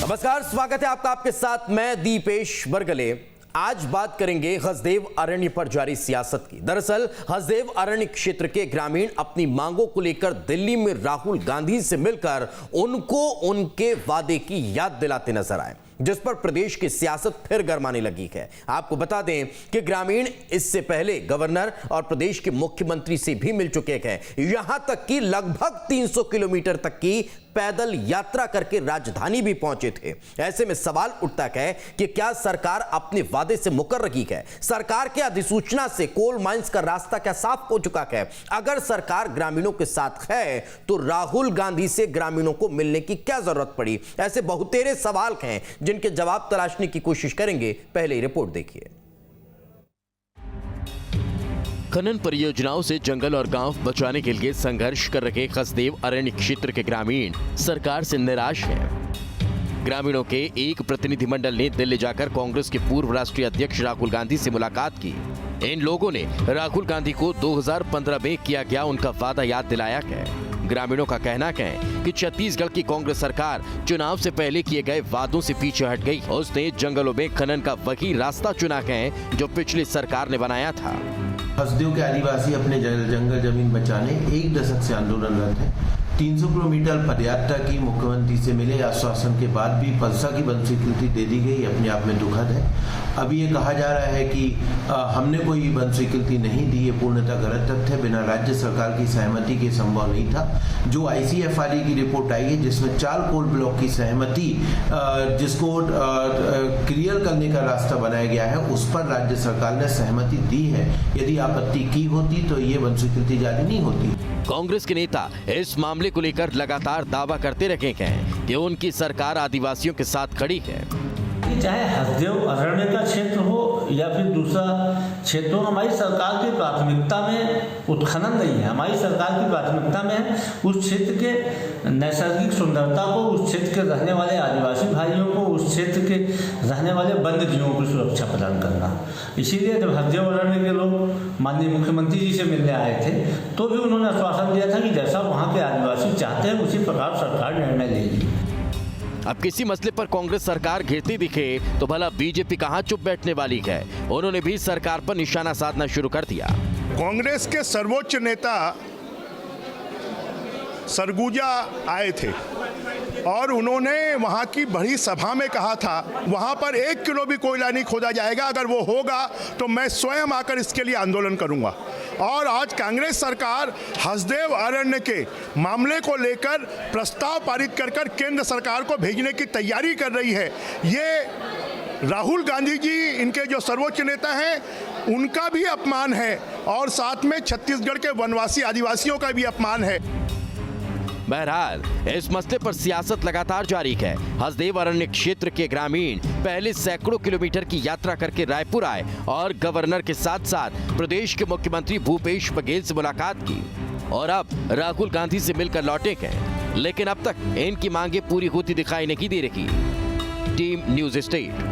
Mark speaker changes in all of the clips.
Speaker 1: नमस्कार, स्वागत है आपका। आपके साथ मैं दीपेश बरगले। आज बात करेंगे हसदेव अरण्य पर जारी सियासत की। दरअसल हसदेव अरण्य क्षेत्र के ग्रामीण अपनी मांगों को लेकर दिल्ली में राहुल गांधी से मिलकर उनको उनके वादे की याद दिलाते नजर आए, जिस पर प्रदेश की सियासत फिर गरमाने लगी है। आपको बता दें कि ग्रामीण इससे पहले गवर्नर और प्रदेश के मुख्यमंत्री से भी मिल चुके हैं, यहां तक कि लगभग 300 किलोमीटर तक की पैदल यात्रा करके राजधानी भी पहुंचे थे। ऐसे में सवाल उठता है कि क्या सरकार अपने वादे से मुकर रही है? सरकार के अधिसूचना से कोल माइंस का रास्ता क्या साफ हो चुका है? अगर सरकार ग्रामीणों के साथ है तो राहुल गांधी से ग्रामीणों को मिलने की क्या जरूरत पड़ी? ऐसे बहुतेरे सवाल हैं जिनके जवाब तलाशने की कोशिश करेंगे। पहले ही रिपोर्ट देखिए। खनन परियोजनाओं से जंगल और गांव बचाने के लिए संघर्ष कर रहे हसदेव अरण्य क्षेत्र के ग्रामीण सरकार से निराश हैं। ग्रामीणों के एक प्रतिनिधिमंडल ने दिल्ली जाकर कांग्रेस के पूर्व राष्ट्रीय अध्यक्ष राहुल गांधी से मुलाकात की। इन लोगों ने राहुल गांधी को 2015 में किया गया उनका वादा याद दिलाया है। ग्रामीणों का कहना है कि छत्तीसगढ़ की कांग्रेस सरकार चुनाव से पहले किए गए वादों से पीछे हट गई। उसने जंगलों में खनन का वही रास्ता चुना है जो पिछली सरकार ने बनाया था।
Speaker 2: हसदेव के आदिवासी अपने जंगल जमीन बचाने एक दशक से आंदोलनरत हैं। 300 किलोमीटर पदयात्रा की मुख्यमंत्री से मिले आश्वासन के बाद भी पल्सा की वन स्वीकृति दे दी गई, अपने आप में दुखद है। अभी ये कहा जा रहा है कि हमने कोई वन स्वीकृति नहीं दी, ये पूर्णतः गलत तथ्य है। बिना राज्य सरकार की सहमति के संभव नहीं था। जो ICFRE की रिपोर्ट आई है जिसमें 4 कोल ब्लॉक की सहमति जिसको क्लियर करने का रास्ता बनाया गया है, उस पर राज्य सरकार ने सहमति दी है। यदि आपत्ति की होती तो ये वन स्वीकृति जारी नहीं होती।
Speaker 1: कांग्रेस के नेता इस मामले को लेकर लगातार दावा करते रहे हैं कि उनकी सरकार आदिवासियों के साथ खड़ी है।
Speaker 3: चाहे हसदेव अरण्य का क्षेत्र हो या फिर दूसरा क्षेत्र हो, हमारी सरकार की प्राथमिकता में उत्खनन नहीं है। हमारी सरकार की प्राथमिकता में है उस क्षेत्र के नैसर्गिक सुंदरता को, उस क्षेत्र के रहने वाले आदिवासी भाइयों को, उस क्षेत्र के रहने वाले वन्य जीवों की सुरक्षा प्रदान करना। इसीलिए जब हसदेव अरण्य के लोग माननीय मुख्यमंत्री जी से मिलने आए थे तो भी उन्होंने आश्वासन दिया था कि जैसा वहाँ के आदिवासी चाहते हैं उसी प्रकार सरकार निर्णय लेगी।
Speaker 1: अब किसी मसले पर कांग्रेस सरकार घिरती दिखे तो भला बीजेपी कहां चुप बैठने वाली है? उन्होंने भी सरकार पर निशाना साधना शुरू कर दिया।
Speaker 4: कांग्रेस के सर्वोच्च नेता सरगुजा आए थे और उन्होंने वहाँ की बड़ी सभा में कहा था वहाँ पर 1 किलो भी कोयला नहीं खोदा जाएगा, अगर वो होगा तो मैं स्वयं आकर इसके लिए आंदोलन करूँगा। और आज कांग्रेस सरकार हसदेव अरण्य के मामले को लेकर प्रस्ताव पारित कर केंद्र सरकार को भेजने की तैयारी कर रही है। ये राहुल गांधी जी, इनके जो सर्वोच्च नेता हैं, उनका भी अपमान है और साथ में छत्तीसगढ़ के वनवासी आदिवासियों का भी अपमान है।
Speaker 1: बहरहाल इस मसले पर सियासत लगातार जारी है। हसदेव अरण्य क्षेत्र के ग्रामीण पहले सैकड़ों किलोमीटर की यात्रा करके रायपुर आए और गवर्नर के साथ साथ प्रदेश के मुख्यमंत्री भूपेश बघेल से मुलाकात की और अब राहुल गांधी से मिलकर लौटे हैं। लेकिन अब तक इनकी मांगे पूरी होती दिखाई नहीं दे रही। Team news state.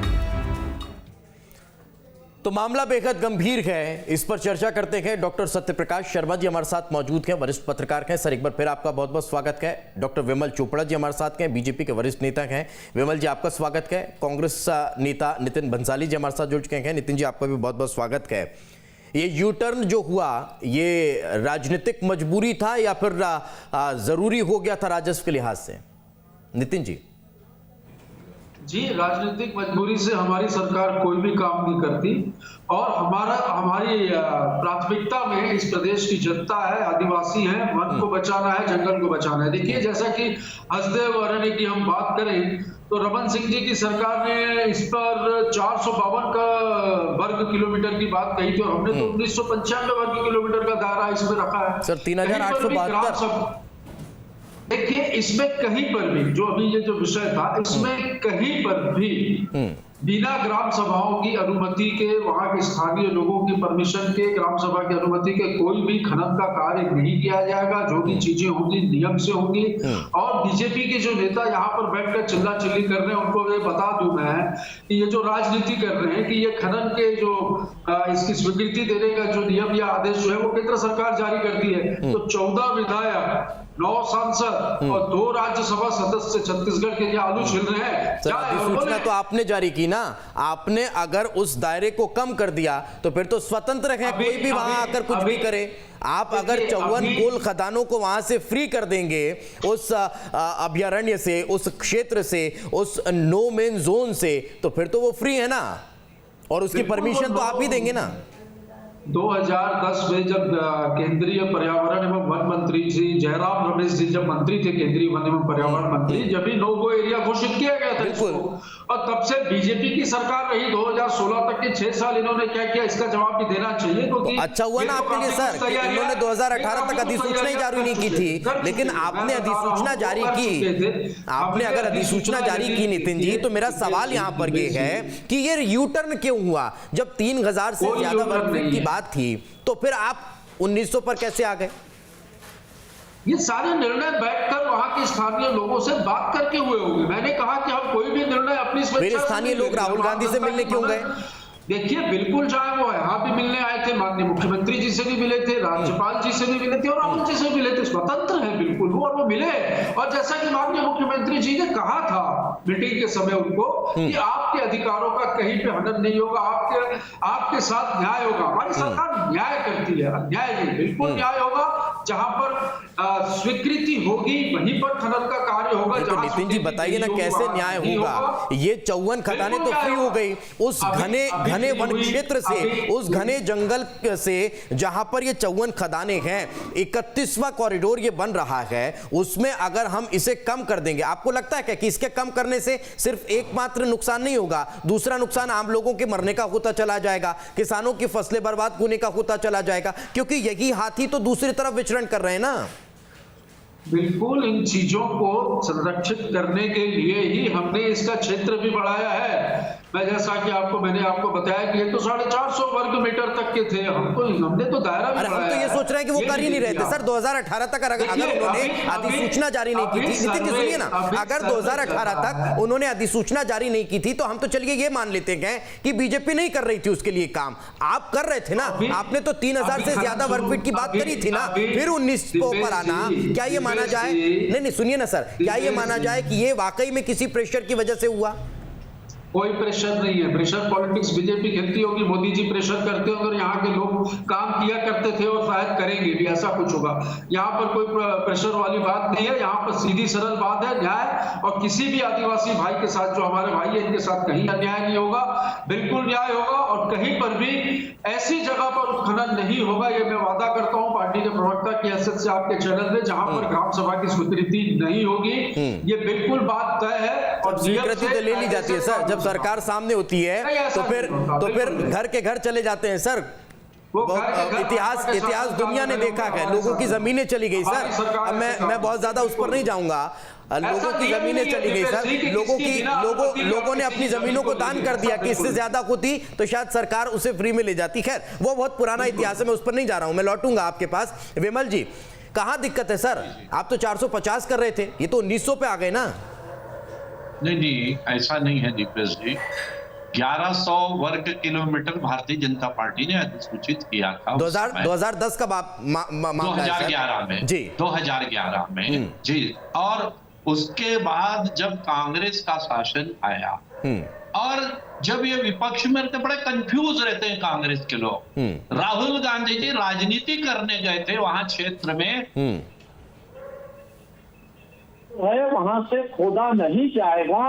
Speaker 1: तो मामला बेहद गंभीर है, इस पर चर्चा करते हैं। डॉक्टर सत्यप्रकाश शर्मा जी हमारे साथ मौजूद हैं, वरिष्ठ पत्रकार हैं। सर, एक बार फिर आपका बहुत बहुत स्वागत है। डॉक्टर विमल चोपड़ा जी हमारे साथ हैं, बीजेपी के वरिष्ठ नेता हैं। विमल जी, आपका स्वागत है। कांग्रेस नेता नितिन भंसाली जी हमारे साथ जुड़ चुके हैं। नितिन जी, आपका भी बहुत बहुत स्वागत है। ये यू टर्न जो हुआ, ये राजनीतिक मजबूरी था या फिर जरूरी हो गया था राजस्व के लिहाज से? नितिन जी।
Speaker 5: जी, राजनीतिक मजबूरी से हमारी सरकार कोई भी काम नहीं करती और हमारी प्राथमिकता में इस प्रदेश की जनता है, आदिवासी है, वन को बचाना है, जंगल को बचाना है। देखिए, जैसा कि हसदेव अरण्य की हम बात करें तो रमन सिंह जी की सरकार ने इस पर 452 का वर्ग किलोमीटर की बात कही थी और हमने तो 1995 वर्ग किलोमीटर का दायरा इसमें रखा है।
Speaker 1: सर, 3872।
Speaker 5: देखिए, इसमें कहीं पर भी जो अभी ये जो विषय था, इसमें कहीं पर भी बिना ग्राम सभाओं की अनुमति के, वहां के स्थानीय लोगों की परमिशन के, ग्राम सभा की अनुमति के कोई भी खनन का कार्य नहीं किया जाएगा। जो भी चीजें होंगी नियम से होंगी। और बीजेपी के जो नेता यहाँ पर बैठकर चिल्ला चिल्ली कर रहे हैं, उनको ये बता दूं मैं कि ये जो राजनीति कर रहे हैं कि ये खनन के जो इसकी स्वीकृति देने का जो नियम या आदेश जो है वो केंद्र सरकार जारी करती है। तो 14 विधायक 9 सांसद और 2 राज्यसभा सदस्य छत्तीसगढ़ के लिए आलू छिल रहे हैं।
Speaker 1: सर, अधिसूचना तो आपने जारी की ना, आपने अगर उस दायरे को कम कर दिया तो फिर तो स्वतंत्र है, कोई भी वहां आकर कुछ भी करे। आप अगर 54 गोल खदानों को वहां से फ्री कर देंगे, उस अभयारण्य से, उस क्षेत्र से, उस नो मेन जोन से, तो फिर तो वो फ्री है ना, और उसकी परमिशन तो आप ही देंगे ना।
Speaker 5: 2010 में जब केंद्रीय पर्यावरण एवं वन मंत्री जी जयराम रमेश जी जब मंत्री थे, केंद्रीय वन एवं पर्यावरण मंत्री, जब भी नो गो एरिया घोषित किया गया था इसको, और तब से बीजेपी की सरकार रही 2016 तक के 6 साल इन्होंने क्या किया, इसका जवाब भी देना चाहिए। क्योंकि
Speaker 1: अच्छा हुआ ना आपके लिए सर कि इन्होंने 2018 तक अधिसूचना ही जारी नहीं की थी, लेकिन आपने अधिसूचना जारी की। आपने अगर अधिसूचना जारी की नितिन जी, तो मेरा सवाल यहां पर यह है कि ये यू टर्न क्यों हुआ? जब 3000 से ज्यादा वर्ग फीट की बात थी, तो फिर आप 1900 पर कैसे आ गए?
Speaker 5: ये सारे निर्णय बैठकर वहां के स्थानीय लोगों से बात करके हुए होंगे। मैंने कहा कि हम कोई भी निर्णय अपनी
Speaker 1: फिर स्थानीय लोग राहुल गांधी से मिलने क्यों गए?
Speaker 5: देखिए, बिल्कुल चाहे वो यहाँ भी मिलने आए थे, माननीय मुख्यमंत्री जी से भी मिले थे, राज्यपाल जी से भी मिले थे और राहुल जी से भी मिले थे, स्वतंत्र है बिल्कुल वो, और वो मिले। और जैसा कि माननीय मुख्यमंत्री जी ने कहा था मीटिंग के समय उनको कि आपके अधिकारों का कहीं पे हनन नहीं होगा, आपके साथ न्याय होगा। हमारी सरकार न्याय करती है, अन्याय नहीं, बिल्कुल न्याय होगा। जहां पर स्वीकृति होगी वहीं पर खनन का कार्य होगा।
Speaker 1: तो नितिन जी बताइए ना कैसे न्याय होगा? ये 54 खदानें तो फ्री हो गई, उस घने वन क्षेत्र से, उस घने जंगल से जहां पर ये 54 खदानें हैं, 31वां कॉरिडोर ये बन रहा है, उसमें अगर हम इसे कम कर देंगे, आपको लगता है क्या कि इसके कम करने से सिर्फ एकमात्र नुकसान नहीं होगा, दूसरा नुकसान आम लोगों के मरने का होता चला जाएगा, किसानों की फसलें बर्बाद होने का होता चला जाएगा, क्योंकि यही हाथी तो दूसरी तरफ विचरण कर रहे हैं ना।
Speaker 5: बिल्कुल, इन चीजों को संरक्षित करने के लिए ही हमने इसका क्षेत्र भी बढ़ाया है। मैं जैसा कि मैंने आपको बताया कि ये तो 450 वर्ग मीटर तक के थे, हमने तो दायरा भी बढ़ाया।
Speaker 1: हम तो ये सोच रहे हैं कि वो कर ही नहीं रहे थे सर 2018 तक। अगर उन्होंने अधिसूचना जारी नहीं की थी, नितिन जी सुनिए ना, अगर 2018 तक उन्होंने अधिसूचना जारी नहीं की थी, तो हम तो चलिए ये मान लेते हैं कि बीजेपी नहीं कर रही थी उसके लिए काम, आप कर रहे थे ना। आपने तो 3000 से ज्यादा वर्ग फीट की बात करी थी ना, फिर 1900 पर आना, क्या ये माना जाए? नहीं सुनिए ना सर, क्या ये माना जाए कि ये वाकई में किसी प्रेशर की वजह से हुआ?
Speaker 5: कोई प्रेशर नहीं है। प्रेशर पॉलिटिक्स बीजेपी खेलती होगी, मोदी जी प्रेशर करते होंगे, यहाँ के लोग काम किया करते थे और शायद करेंगे भी, ऐसा कुछ होगा। यहाँ पर कोई प्रेशर वाली बात नहीं है, यहाँ पर सीधी सरल बात है, न्याय। और किसी भी आदिवासी भाई के साथ, जो हमारे भाई है, इनके साथ कहीं अन्याय नहीं होगा, बिल्कुल न्याय होगा। और कहीं पर भी ऐसी जगह पर उत्खनन नहीं होगा, ये मैं वादा करता हूँ पार्टी के प्रवक्ता की हैसियत से आपके चैनल में, जहां पर ग्राम सभा की स्वीकृति नहीं होगी, ये बिल्कुल बात तय है। और
Speaker 1: स्वीकृति तो ले ली जाती है सर, जब सरकार सामने होती है तो फिर घर के घर चले जाते हैं सर। इतिहास दुनिया ने देखा है, लोगों की जमीनें चली गई सर। अब मैं बहुत ज्यादा उस पर नहीं जाऊंगा, लोगों की जमीनें चली गई सर, लोगों ने अपनी जमीनों को दान कर दिया कि इससे ज्यादा होती तो शायद सरकार उसे फ्री में ले जाती। खैर वो बहुत पुराना इतिहास है, मैं उस पर नहीं जा रहा हूं, मैं लौटूंगा आपके पास। विमल जी, कहां दिक्कत है सर? आप तो 450 कर रहे थे, ये तो 1900 पे आ गए ना।
Speaker 6: नहीं, ऐसा नहीं है दीपेश जी। 1100 वर्ग किलोमीटर भारतीय जनता पार्टी ने अधिसूचित किया था
Speaker 1: 2010 का
Speaker 6: 2011 में जी, 2011 में जी। और उसके बाद जब कांग्रेस का शासन आया और जब ये विपक्ष में रहते, बड़े कंफ्यूज रहते हैं कांग्रेस के लोग। राहुल गांधी जी राजनीति करने गए थे वहां क्षेत्र में,
Speaker 7: वहां से खोदा नहीं जाएगा,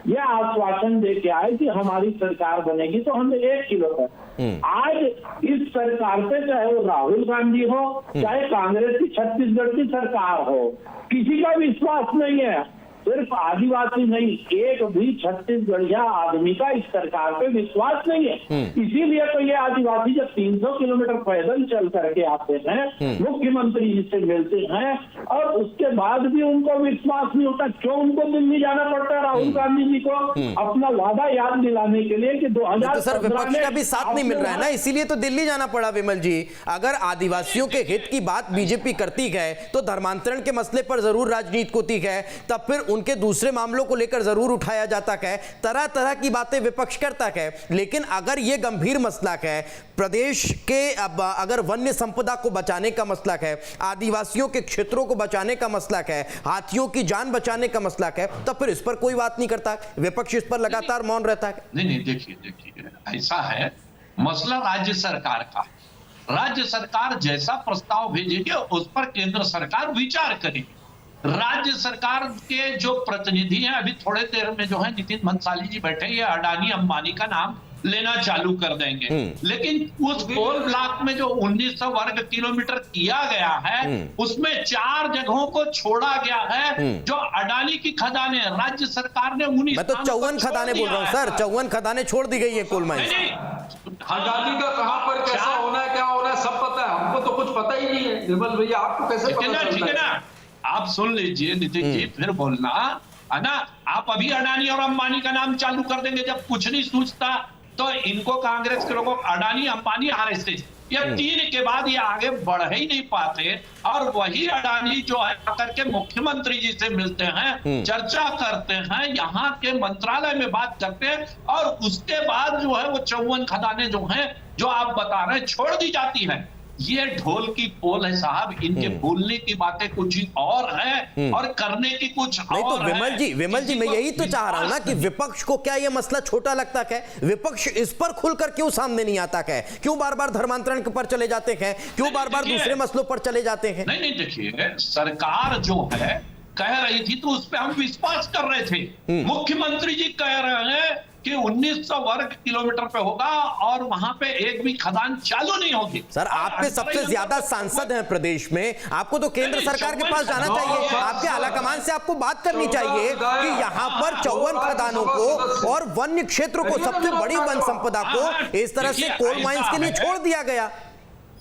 Speaker 7: यह आश्वासन दे के आए कि हमारी सरकार बनेगी तो हम 1 किलो तक। आज इस सरकार पे चाहे वो राहुल गांधी हो, चाहे कांग्रेस की छत्तीसगढ़ की सरकार हो, किसी का विश्वास नहीं है। सिर्फ आदिवासी नहीं, एक भी छत्तीसगढ़िया आदमी का इस सरकार पे विश्वास नहीं है। इसीलिए तो ये आदिवासी जब 300 किलोमीटर पैदल चल करके आते हैं, मुख्यमंत्री जी से मिलते हैं, और उसके बाद भी उनको विश्वास नहीं होता। क्यों उनको दिल्ली जाना पड़ता है राहुल गांधी जी को अपना वादा याद दिलाने के लिए कि 2017
Speaker 1: विपक्ष का भी साथ नहीं मिल रहा है ना, इसीलिए तो दिल्ली जाना पड़ा। विमल जी, अगर आदिवासियों के हित की बात बीजेपी करती है तो धर्मांतरण के मसले पर जरूर राजनीति होती है, तब फिर उनके दूसरे मामलों को लेकर जरूर उठाया जाता है, तरह तरह की बातें विपक्ष करता है, लेकिन अगर यह गंभीर मसला है, प्रदेश के अब अगर वन्य संपदा को बचाने का मसला है, आदिवासियों के क्षेत्रों को बचाने का मसला है, हाथियों की जान बचाने का मसला है, तब फिर इस पर कोई बात नहीं करता, विपक्ष इस पर लगातार मौन रहता है।
Speaker 6: नहीं, देखिए ऐसा है, मसला राज्य सरकार का, राज्य सरकार जैसा प्रस्ताव भेजेगी उस पर केंद्र सरकार विचार करेगी। राज्य सरकार के जो प्रतिनिधि हैं, अभी थोड़े देर में जो है नितिन भंसाली जी बैठे, ये अडानी अंबानी का नाम लेना चालू कर देंगे, लेकिन उस कोल ब्लॉक में जो 1900 वर्ग किलोमीटर किया गया है, उसमें 4 जगहों को छोड़ा गया है जो अडानी की खदानें, राज्य सरकार ने 19
Speaker 1: मैं तो 54 खदानें बोल रहा हूं सर, 54 खदानें छोड़ दी गई है कोल माइंस।
Speaker 5: अडानी का कहां पर कैसा होना है, क्या होना है, सब पता है, हमको तो कुछ पता ही नहीं है। निर्मल भैया आपको कैसे पता चलता है?
Speaker 6: ठीक है ना, आप सुन लीजिए नितिन जी, फिर बोलना है ना। आप अभी अडानी और अंबानी का नाम चालू कर देंगे, जब कुछ नहीं सूझता तो इनको कांग्रेस के लोगों, अडानी अंबानी आरएसएस, ये 3 के बाद ये आगे बढ़ ही नहीं पाते। और वही अडानी जो है आकर के मुख्यमंत्री जी से मिलते हैं, चर्चा करते हैं, यहाँ के मंत्रालय में बात करते हैं, और उसके बाद जो है वो 54 खदानें जो हैं, जो आप बता रहे हैं, छोड़ दी जाती हैं। ये ढोल की पोल है साहब, इनके बोलने की बातें कुछ और है और करने की कुछ
Speaker 1: नहीं
Speaker 6: और
Speaker 1: तो विमल जी मैं यही तो चाह रहा हूं ना कि विपक्ष को क्या ये मसला छोटा लगता है? विपक्ष इस पर खुलकर क्यों सामने नहीं आता है? क्यों बार बार धर्मांतरण पर चले जाते हैं? क्यों बार बार दूसरे मसलों पर चले जाते हैं?
Speaker 6: नहीं, देखिए, सरकार जो है कह रही थी तो उस पर हम विश्वास कर रहे थे। मुख्यमंत्री जी कह रहे हैं कि 1900 वर्ग किलोमीटर पे होगा और वहां पे एक भी खदान चालू नहीं होगी।
Speaker 1: सर, आप पे सबसे ज्यादा सांसद हैं प्रदेश में, आपको तो केंद्र सरकार के पास जाना चाहिए, आपके आलाकमान से आपको बात करनी चाहिए कि यहाँ पर 54 खदानों को और वन्य क्षेत्रों को, सबसे बड़ी वन संपदा को इस तरह से कोल माइंस के लिए छोड़ दिया गया।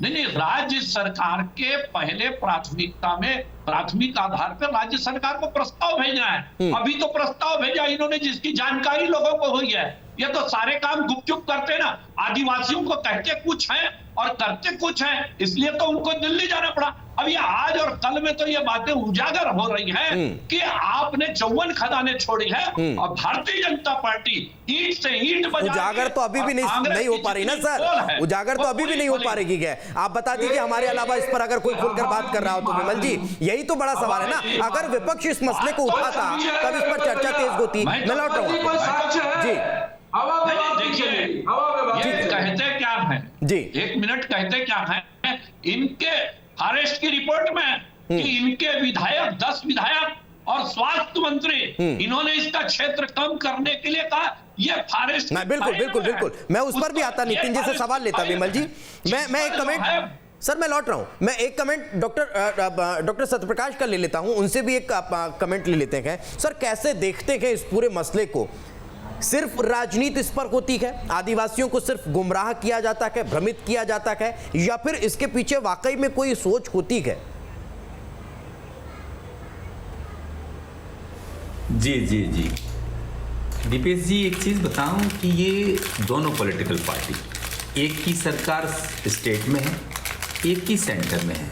Speaker 6: नहीं, राज्य सरकार के पहले प्राथमिकता में, प्राथमिक आधार पर राज्य सरकार को प्रस्ताव भेजना है। अभी तो प्रस्ताव भेजा इन्होंने जिसकी जानकारी लोगों को हुई है। ये तो सारे काम गुपचुप करते ना, आदिवासियों को कहते कुछ है और करते कुछ है, इसलिए तो उनको दिल्ली जाना पड़ा। अब ये आज और कल में तो ये बातें उजागर हो रही है कि आपने 54 खदानें छोड़ी है और भारतीय जनता पार्टी ईंट से ईंट बजा।
Speaker 1: उजागर तो अभी भी नहीं हो पा रही ना सर, उजागर तो अभी भी नहीं हो पा रही है। आप बता दीजिए हमारे अलावा इस पर अगर कोई खुलकर बात कर रहा हो तो। विमल जी, यही तो बड़ा सवाल है ना, अगर विपक्ष इस मसले को उठाता तब इस पर चर्चा तेज होती। मैं लौट रहा हूं जी।
Speaker 6: कहते क्या है
Speaker 1: जी,
Speaker 6: 1 मिनट, कहते क्या है इनके फॉरेस्ट की रिपोर्ट में कि इनके विधायक, 10 विधायक और स्वास्थ्य मंत्री, इन्होंने इसका क्षेत्र कम करने के लिए कहा। ये फॉरेस्ट,
Speaker 1: बिल्कुल मैं उस पर भी आता, नितिन जी से सवाल लेता। विमल जी, मैं एक कमेंट, सर मैं लौट रहा हूं, मैं एक कमेंट डॉक्टर सत्यप्रकाश का ले लेता हूं, उनसे भी एक कमेंट ले लेते हैं। सर, कैसे देखते हैं इस पूरे मसले को? सिर्फ राजनीति इस पर होती है, आदिवासियों को सिर्फ गुमराह किया जाता है, भ्रमित किया जाता है, या फिर इसके पीछे वाकई में कोई सोच होती है?
Speaker 8: जी दीपेश जी, एक चीज़ बताऊं कि ये दोनों पॉलिटिकल पार्टी, एक की सरकार स्टेट में है, एक की सेंटर में है,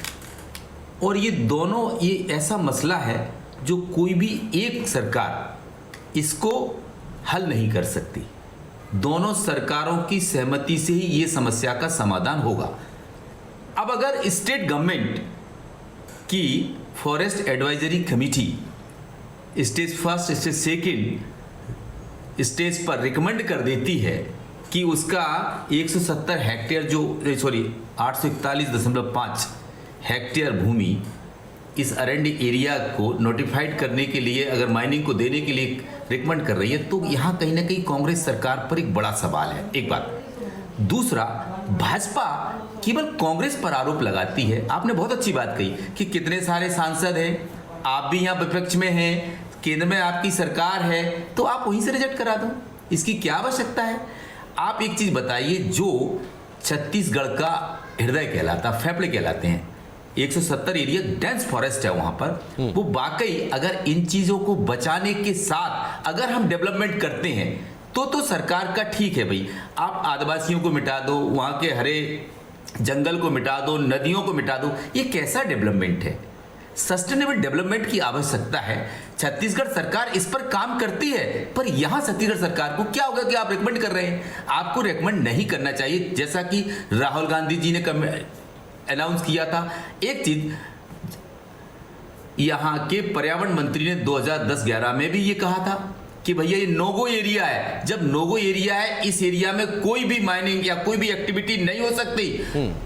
Speaker 8: और ये दोनों, ये ऐसा मसला है जो कोई भी एक सरकार इसको हल नहीं कर सकती। दोनों सरकारों की सहमति से ही ये समस्या का समाधान होगा। अब अगर स्टेट गवर्नमेंट की forest advisory committee stage first, stage second stage पर रिकमेंड कर देती है कि उसका 170 हेक्टेयर जो 841.5 हेक्टेयर भूमि इस अरण्य एरिया को नोटिफाइड करने के लिए, अगर माइनिंग को देने के लिए रिकमेंड कर रही है, तो यहाँ कहीं ना कहीं कांग्रेस सरकार पर एक बड़ा सवाल है, एक बात। दूसरा, भाजपा केवल कांग्रेस पर आरोप लगाती है। आपने बहुत अच्छी बात कही कि कितने सारे सांसद हैं, आप भी यहाँ विपक्ष में हैं, केंद्र में आपकी सरकार है, तो आप वहीं से रिजेक्ट करा दो, इसकी क्या आवश्यकता है? आप एक चीज़ बताइए, जो छत्तीसगढ़ का हृदय कहलाता, फेफड़े कहलाते हैं, 170 एरिया डेंस फॉरेस्ट है वहां पर, वो वाकई अगर इन चीजों को बचाने के साथ अगर हम डेवलपमेंट करते हैं तो सरकार का ठीक है भाई, आप आदिवासियों को मिटा दो, वहां के हरे जंगल को मिटा दो, नदियों को मिटा दो, ये कैसा डेवलपमेंट है? सस्टेनेबल डेवलपमेंट की आवश्यकता है। छत्तीसगढ़ सरकार इस पर काम करती है, पर यहां छत्तीसगढ़ सरकार को क्या होगा कि आप रेकमेंड कर रहे हैं? आपको रेकमेंड नहीं करना चाहिए, जैसा कि राहुल गांधी जी ने अनाउंस किया था। एक चीज, यहां के पर्यावरण मंत्री ने 2010-11 में भी ये कहा था कि भैया ये नोगो एरिया है। जब नोगो एरिया है, इस एरिया में कोई भी माइनिंग या कोई भी एक्टिविटी नहीं हो सकती,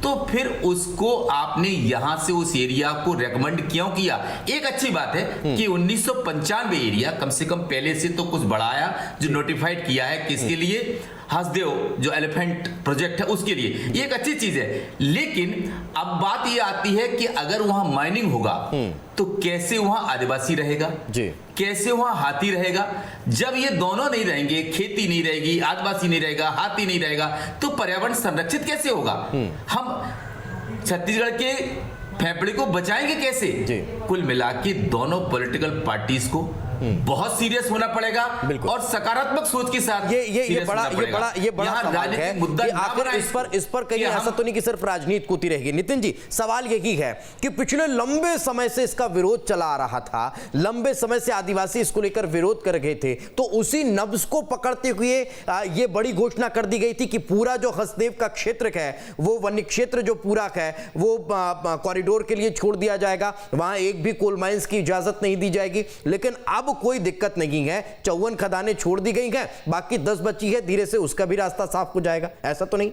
Speaker 8: तो फिर उसको आपने यहां से उस एरिया को रेकमेंड क्यों किया? एक अच्छी बात है कि 1995 एरिया कम से कम पहले से तो कुछ बढ़ाया, जो नोटिफाइड किया है किसके लिए? हसदेव जो एलिफेंट प्रोजेक्ट है उसके लिए, ये एक अच्छी चीज है। लेकिन अब बात ये आती है कि अगर वहां माइनिंग होगा तो कैसे वहां आदिवासी रहेगा जी, कैसे वहां हाथी रहेगा? जब ये दोनों नहीं रहेंगे, खेती नहीं रहेगी, आदिवासी नहीं रहेगा, हाथी नहीं रहेगा, तो पर्यावरण संरक्षित कैसे होगा? हम छत्तीसगढ़ के फेफड़े को बचाएंगे कैसे? कुल मिला के दोनों पॉलिटिकल पार्टीज को बहुत सीरियस होना पड़ेगा और सकारात्मक सोच के साथ
Speaker 1: ये बड़ा सवाल है कि आखिर इस पर कहीं ऐसा तो नहीं कि सिर्फ राजनीति होती रहेगी। नितिन जी, सवाल यही है कि पिछले लंबे समय से इसका विरोध चला आ रहा था, लंबे समय से आदिवासी इसको लेकर विरोध कर गए थे, तो उसी नब्ज को पकड़ते हुए ये बड़ी घोषणा कर दी गई थी कि पूरा जो हसदेव का क्षेत्र है, वो वन्य क्षेत्र जो पूरा है, वो कॉरिडोर के लिए छोड़ दिया जाएगा, वहां एक भी कोल माइंस की इजाजत नहीं दी जाएगी। लेकिन अब कोई दिक्कत नहीं है, 54 खदानें छोड़ दी गई हैं, बाकी 10 बची है, धीरे से उसका भी रास्ता साफ हो जाएगा, ऐसा तो नहीं?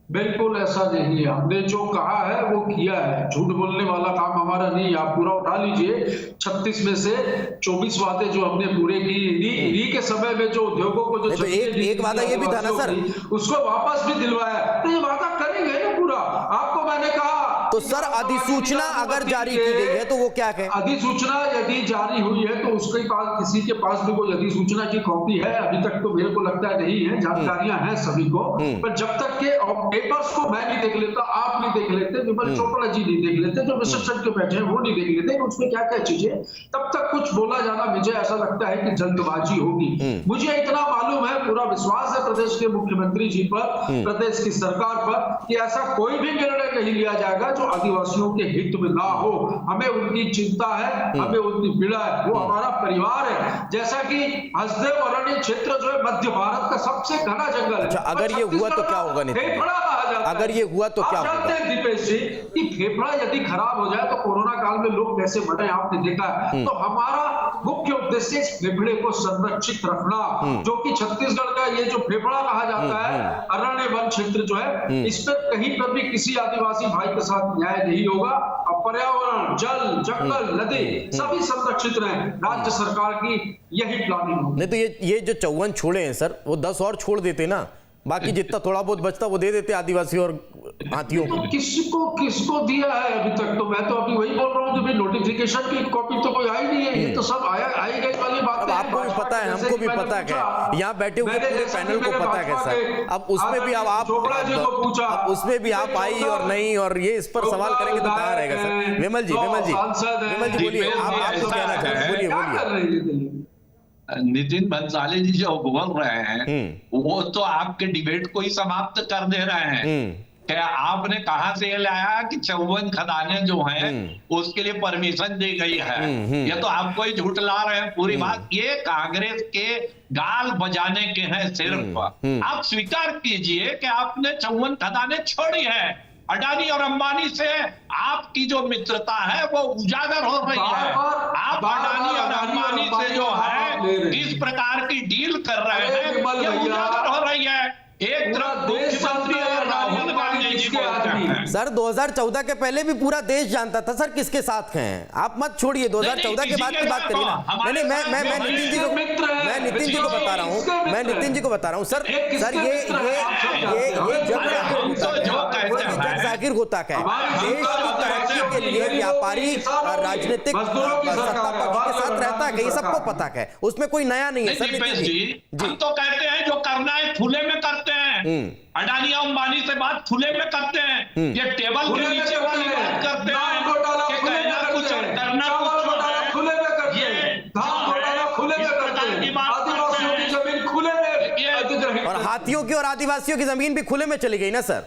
Speaker 5: बिल्कुल ऐसा नहीं है। हमने जो कहा है वो किया है, झूठ बोलने वाला काम हमारा नहीं। आप पूरा उठा लीजिए, 36 में से 24 वादे जो हमने पूरे की, इन्हीं के समय में जो उद्योगों को जो
Speaker 1: एक वादा ये भी था ना सर,
Speaker 5: उसको वापस भी दिलवाया, तो ये वादा करेंगे ना पूरा। आपको मैंने कहा
Speaker 1: तो सर अधिसूचना अगर जारी की गई है तो वो क्या है?
Speaker 5: अधिसूचना यदि जारी हुई है तो उसके पास, किसी के पास भी कोई अधिसूचना की कॉपी है? अभी तक तो मेरे को लगता है नहीं है, जानकारियां हैं सभी को, पर जब तक के पेपर्स को मैं नहीं देख लेता, आप नहीं देख लेते, विमल चोपड़ा जी नहीं देख लेते, जो विशेषज्ञ बैठे हैं वो नहीं देख लेते उसमें क्या क्या चीजें, तब तक कुछ बोला जाना मुझे ऐसा लगता है कि जल्दबाजी होगी। मुझे इतना मालूम है, पूरा विश्वास है प्रदेश के मुख्यमंत्री जी पर, प्रदेश की सरकार पर, कि ऐसा कोई भी निर्णय नहीं लिया जाएगा जो आदिवासियों के हित में ना हो। हमें उनकी चिंता है, हमें उनकी पीड़ा है, वो हमारा परिवार है। जैसा कि हसदेव अरण्य क्षेत्र जो है मध्य भारत का सबसे घना जंगल है।
Speaker 1: अच्छा, अगर ये हुआ तो क्या होगा? अगर ये हुआ तो क्या होगा?
Speaker 5: दीपेश जी, कि फेफड़ा यदि खराब हो जाए तो कोरोना काल में लोग कैसे मरे आपने देखा है। तो हमारा मुख्य उद्देश्य इस फेफड़े को संरक्षित रखना, जो कि छत्तीसगढ़ का ये जो फेफड़ा कहा जाता है, अरण्य वन क्षेत्र जो है, इस पर कहीं पर भी किसी आदिवासी भाई के साथ न्याय नहीं होगा। और पर्यावरण, जल, जंगल, नदी सभी संरक्षित रहे, राज्य सरकार की यही प्लानिंग होगी।
Speaker 1: नहीं तो ये जो 54 छोड़े हैं सर, वो 10 और छोड़ देते ना, बाकी जितना थोड़ा बहुत बचता वो दे देते आदिवासी और हाथियों को।
Speaker 5: किसको दिया है अभी तक? तो मैं तो अभी वही बोल रहा हूँ, नोटिफिकेशन की कॉपी तो कोई आई नहीं है, ये तो सब आई गई वाली बात है।
Speaker 1: आपको भी पता है, हमको भी पता है, यहाँ बैठे हुए पूरे पैनल को पता है सर। अब उसमें भी आप उसमें भी आप आई और नहीं, और ये इस पर सवाल करेंगे तो कहाँ रहेगा सर? विमल जी बोलिए, आप कुछ कहना चाह रहे हैं, बोलिए।
Speaker 6: नितिन भंसाली जी जो बोल रहे हैं वो तो आपके डिबेट को ही समाप्त कर दे रहे हैं। क्या आपने कहा से ये लाया कि 54 खदानें जो हैं उसके लिए परमिशन दी गई है? ये तो आपको ही झूठला रहे हैं पूरी बात। ये कांग्रेस के गाल बजाने के हैं सिर्फ। आप स्वीकार कीजिए कि आपने 54 खदानें छोड़ी है। अडानी और अंबानी से आपकी जो मित्रता है वो उजागर हो रही है। आप अडानी और अंबानी से जो है इस प्रकार की डील कर रहे हैं, ये उजागर हो रही है। एक तरफ मुख्यमंत्री राहुल गांधी जी को
Speaker 1: सर 2014 के पहले भी पूरा देश जानता था सर किसके साथ हैं। आप मत छोड़िए 2014 के बाद की बात करिए ना। नहीं, मैं नितिन जी को बता रहा हूँ, मैं नितिन जी को बता रहा हूँ सर जब जाकिर होता है देश की तरक्की के लिए व्यापारी राजनीतिक सत्ता पक्ष के साथ रहता है, ये सबको पता है, उसमें कोई नया नहीं है सर। नितिन जी
Speaker 6: हम तो कहते हैं जो करना है खुले में करते हैं। अडानी अंबानी से बात खुले में करते हैं, ये टेबल के नीचे वाली बात करते हैं कि कहना कुछ करना कुछ खुले में करते हैं, धाम घोटाला खुले में करते हैं, आदिवासियों की जमीन खुले में,
Speaker 1: और हाथियों की और आदिवासियों की जमीन भी खुले में चली गई ना सर।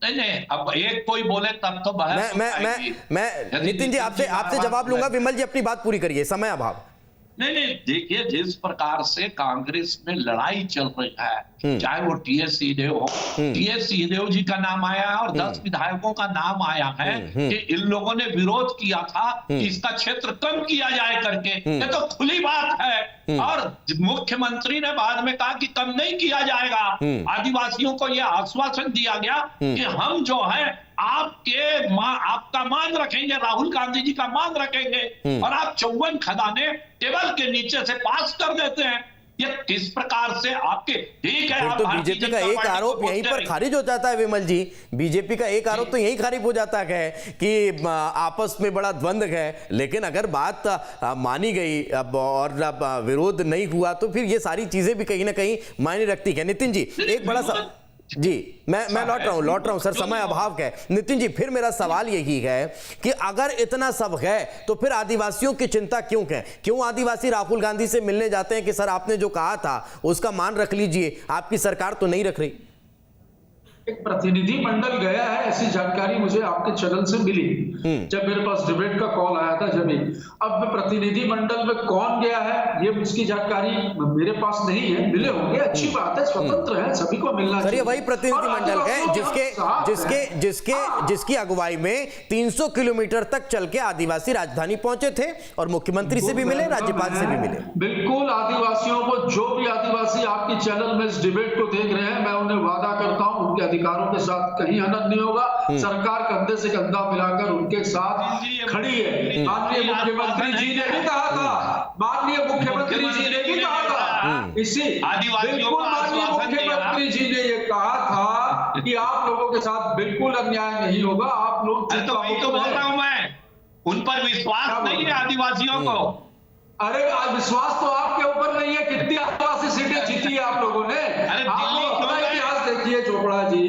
Speaker 6: नहीं, अब एक कोई बोले तब तो बहस
Speaker 1: मैं नितिन जी आपसे जवाब लूंगा। विमल जी अपनी बात पूरी करिए, समय अभाव।
Speaker 6: नहीं, देखिए जिस प्रकार से कांग्रेस में लड़ाई चल रही है, चाहे वो टीएस सिंहदेव हो, टीएस सिंहदेव जी का नाम आया है और 10 विधायकों का नाम आया है कि इन लोगों ने विरोध किया था कि इसका क्षेत्र कम किया जाए करके। ये तो खुली बात है। और मुख्यमंत्री ने बाद में कहा कि कम नहीं किया जाएगा। आदिवासियों को यह आश्वासन दिया गया कि हम जो है आपका मांग रखेंगे, राहुल गांधी जी का मांग रखेंगे, और आप 54 खदाने टेबल के नीचे से पास कर देते हैं। ये किस प्रकार से आपके, ठीक है,
Speaker 1: तो बीजेपी का एक आरोप यहीं पर खारिज हो जाता है विमल जी। बीजेपी का एक आरोप तो यहीं खारिज हो जाता है कि आपस में बड़ा द्वंद्व है। लेकिन अगर बात मानी गई और विरोध नहीं हुआ तो फिर ये सारी चीजें भी कहीं ना कहीं मायने रखती है। नितिन जी एक बड़ा सा जी मैं लौट रहा हूं सर, समय अभाव है। नितिन जी फिर मेरा सवाल यही है कि अगर इतना सब है तो फिर आदिवासियों की चिंता क्यों है? क्यों आदिवासी राहुल गांधी से मिलने जाते हैं कि सर आपने जो कहा था उसका मान रख लीजिए, आपकी सरकार तो नहीं रख रही?
Speaker 5: एक प्रतिनिधि मंडल गया है, ऐसी जानकारी मुझे आपके चैनल से मिली जब मेरे पास डिबेट का कॉल आया था। जब अब प्रतिनिधि मंडल में कौन गया है ये उसकी जानकारी मेरे पास नहीं है। मिले होंगे, अच्छी बात है, स्वतंत्र है, सभी को मिलना चाहिए।
Speaker 1: वही प्रतिनिधि मंडल है जिसकी अगुवाई में 300 किलोमीटर तक चल के आदिवासी राजधानी पहुंचे थे और मुख्यमंत्री से भी मिले, राज्यपाल से भी मिले।
Speaker 5: बिल्कुल, आदिवासियों को, जो भी आदिवासी आपके चैनल में इस डिबेट को देख रहे हैं, मैं उन्हें वादा करता हूं उनके अधिकारों के साथ कहीं अनत नहीं होगा। सरकार कंधे से कंधा मिलाकर उनके साथ खड़ी है। माननीय मुख्यमंत्री जी ने भी कहा था, माननीय मुख्यमंत्री जी ने भी कहा था, इसी बिल्कुल माननीय मुख्यमंत्री जी ने ये कहा था कि आप लोगों के साथ बिल्कुल अन्याय नहीं होगा। आप लोग
Speaker 6: तो वही तो बोल रहा हूं मैं, उन पर विश्वास नहीं है आदिवासियों को।
Speaker 5: अरे विश्वास तो आपके ऊपर नहीं है। कितनी आदिवासी सीटें जीती है आप लोगों ने? आप लोग अपना इतिहास देखिए चोपड़ा जी।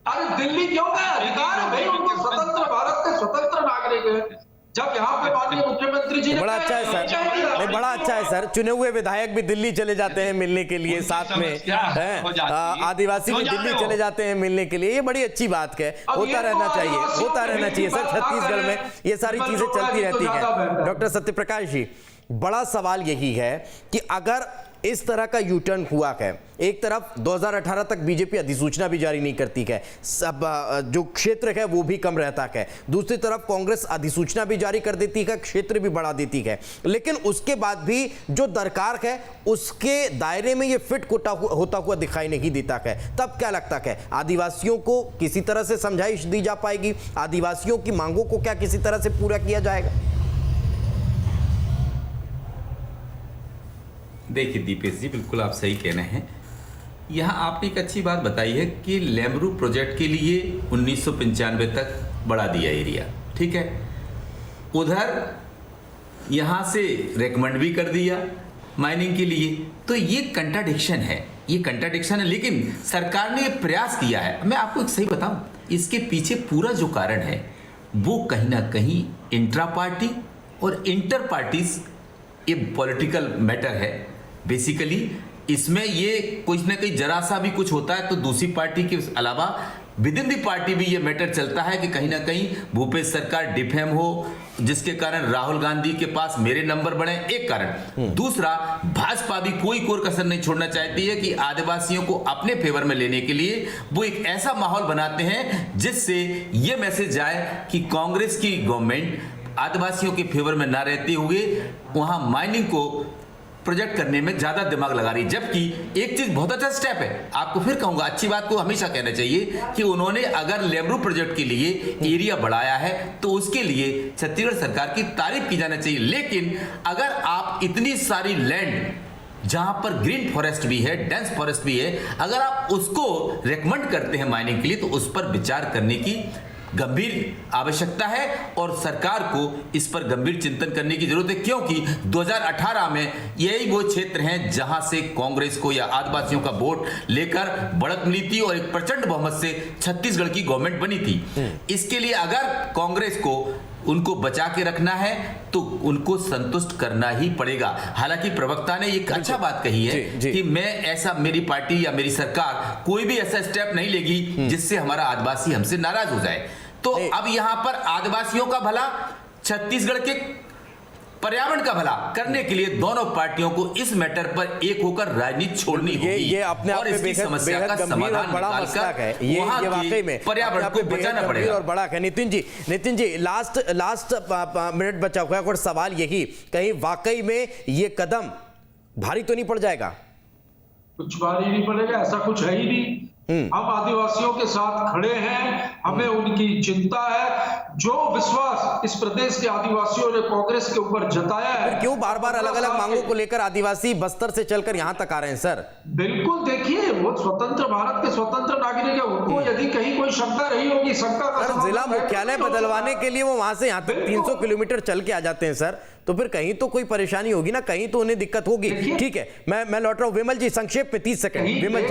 Speaker 5: अरे दिल्ली क्यों गए? अधिकार है भाई उनको, स्वतंत्र भारत के स्वतंत्र नागरिक है। जब यहाँ पे माननीय मुख्यमंत्री जी ने
Speaker 1: बड़ा अच्छा है सर, बड़ा अच्छा है सर, चुने हुए विधायक भी दिल्ली चले जाते हैं मिलने के लिए, साथ में आदिवासी भी दिल्ली चले जाते हैं मिलने के लिए। ये बड़ी अच्छी बात है, होता रहना चाहिए, होता रहना चाहिए सर। छत्तीसगढ़ में ये सारी चीजें चलती रहती हैं। डॉक्टर सत्यप्रकाश जी बड़ा सवाल यही है कि अगर इस तरह का यू टर्न हुआ है, एक तरफ 2018 तक बीजेपी अधिसूचना भी जारी नहीं करती है, सब जो क्षेत्र है वो भी कम रहता है, दूसरी तरफ कांग्रेस अधिसूचना भी जारी कर देती है, क्षेत्र भी बढ़ा देती है, लेकिन उसके बाद भी जो दरकार है उसके दायरे में ये फिट होता हुआ दिखाई नहीं देता है। तब क्या लगता है आदिवासियों को किसी तरह से समझाइश दी जा पाएगी? आदिवासियों की मांगों को क्या किसी तरह से पूरा किया जाएगा?
Speaker 8: देखिए दीपेश जी, बिल्कुल आप सही कह रहे हैं। यहाँ आपने एक अच्छी बात बताई है कि लेमरू प्रोजेक्ट के लिए 1995 तक बढ़ा दिया एरिया, ठीक है। उधर यहाँ से रेकमेंड भी कर दिया माइनिंग के लिए, तो ये कंट्राडिक्शन है, ये कंट्राडिक्शन है। लेकिन सरकार ने प्रयास किया है। मैं आपको एक सही बताऊं, इसके पीछे पूरा जो कारण है वो कहीं ना कहीं इंट्रा पार्टी और इंटर पार्टीज ये पॉलिटिकल मैटर है। बेसिकली इसमें ये कुछ ना कुछ जरा सा भी कुछ होता है तो दूसरी पार्टी के अलावा विद इन दी पार्टी भी ये मैटर चलता है कि कहीं ना कहीं भूपेश सरकार डिफेम हो, जिसके कारण राहुल गांधी के पास मेरे नंबर बढ़े, एक कारण। दूसरा, भाजपा भी कोई कोर कसर नहीं छोड़ना चाहती है कि आदिवासियों को अपने फेवर में लेने के लिए वो एक ऐसा माहौल बनाते हैं जिससे ये मैसेज जाए कि कांग्रेस की गवर्नमेंट आदिवासियों के फेवर में ना रहते हुए वहां माइनिंग को प्रोजेक्ट करने में ज्यादा दिमाग लगा रही। जबकि एक चीज बहुत अच्छा स्टेप है, आपको फिर कहूंगा, अच्छी बात को हमेशा कहना चाहिए कि उन्होंने अगर लेमरू प्रोजेक्ट के लिए एरिया बढ़ाया है तो उसके लिए छत्तीसगढ़ सरकार की तारीफ की जाना चाहिए। लेकिन अगर आप इतनी सारी लैंड जहां पर ग्रीन फॉरेस्ट भी है, डेंस फॉरेस्ट भी है, अगर आप उसको रेकमेंड करते हैं माइनिंग के लिए, तो उस पर विचार करने की गंभीर आवश्यकता है और सरकार को इस पर गंभीर चिंतन करने की जरूरत है। क्योंकि 2018 में यही वो क्षेत्र हैं जहां से कांग्रेस को या आदिवासियों का वोट लेकर बढ़त मिली थी और एक प्रचंड बहुमत से छत्तीसगढ़ की गवर्नमेंट बनी थी। इसके लिए अगर कांग्रेस को उनको बचा के रखना है तो उनको संतुष्ट करना ही पड़ेगा। हालांकि प्रवक्ता ने एक अच्छा बात कही है कि मैं ऐसा, मेरी पार्टी या मेरी सरकार कोई भी ऐसा स्टेप नहीं लेगी जिससे हमारा आदिवासी हमसे नाराज हो जाए। तो अब यहां पर आदिवासियों का भला, छत्तीसगढ़ के पर्यावरण का भला करने के लिए दोनों पार्टियों को इस मैटर पर एक होकर राजनीति छोड़नी होगी।
Speaker 1: ये अपने आप में समस्या का समाधान बड़ा मसला है। ये वाकई में
Speaker 8: पर्यावरण को बचाना पड़ेगा
Speaker 1: और बड़ा है। नितिन जी लास्ट मिनट बचा हुआ है और सवाल यही, कहीं वाकई में ये कदम भारी तो नहीं पड़ जाएगा?
Speaker 5: कुछ भारी नहीं पड़ेगा, ऐसा कुछ है ही नहीं। हम आदिवासियों के साथ खड़े हैं, हमें उनकी चिंता है। जो विश्वास इस प्रदेश के आदिवासियों ने कांग्रेस के ऊपर जताया है,
Speaker 1: क्यों बार बार अलग अलग मांगों को लेकर आदिवासी बस्तर से चलकर यहां तक आ रहे हैं सर?
Speaker 5: बिल्कुल, देखिए वो स्वतंत्र भारत के स्वतंत्र नागरिक है, उनको यदि कहीं कोई शंका रही होगी, शंका का
Speaker 1: जिला मुख्यालय बदलवाने के लिए वो वहां से यहां तक 300 किलोमीटर चल के आ जाते हैं सर, तो फिर कहीं तो कोई परेशानी होगी ना, कहीं तो उन्हें दिक्कत होगी। ठीक है, मैं लौट रहा हूं। विमल जी संक्षेप में 30 सेकंड। विमल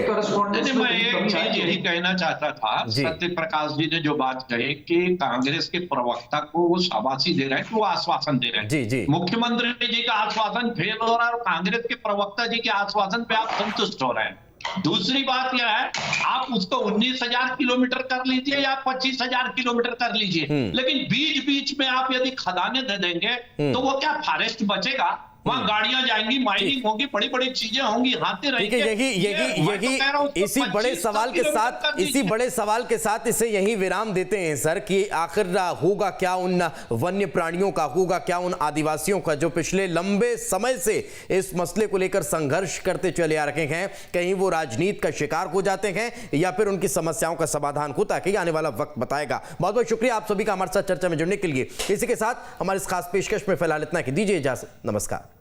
Speaker 1: जी,
Speaker 6: मैं एक चीज यही कहना चाहता था, सत्य प्रकाश जी ने जो बात कही कि कांग्रेस के प्रवक्ता को वो शाबाशी दे रहे हैं, वो आश्वासन दे रहे हैं।
Speaker 1: जी।
Speaker 6: मुख्यमंत्री जी का आश्वासन फेल हो रहा है और कांग्रेस के प्रवक्ता जी के आश्वासन पे आप संतुष्ट हो रहे हैं। दूसरी बात यह है, आप उसको 19,000 किलोमीटर कर लीजिए या 25,000 किलोमीटर कर लीजिए, लेकिन बीच बीच में आप यदि खदानें दे देंगे तो वो क्या फॉरेस्ट बचेगा? वहां गाड़ियां जाएंगी, माइनिंग होगी, बड़ी बड़ी चीजें होंगी, हाथे रहेंगे।
Speaker 1: यही इसी बड़े सवाल के साथ इसे यही विराम देते हैं सर कि आखिर होगा क्या उन वन्य प्राणियों का, होगा क्या उन आदिवासियों का जो पिछले लंबे समय से इस मसले को लेकर संघर्ष करते चले आ रहे हैं? कहीं वो राजनीति का शिकार हो जाते हैं या फिर उनकी समस्याओं का समाधान होता है कि आने वाला वक्त बताएगा। बहुत बहुत शुक्रिया आप सभी का हमारे साथ चर्चा में जुड़ने के लिए। इसी के साथ हमारे इस खास पेशकश में फिलहाल इतना कि दीजिए इजाजत। नमस्कार।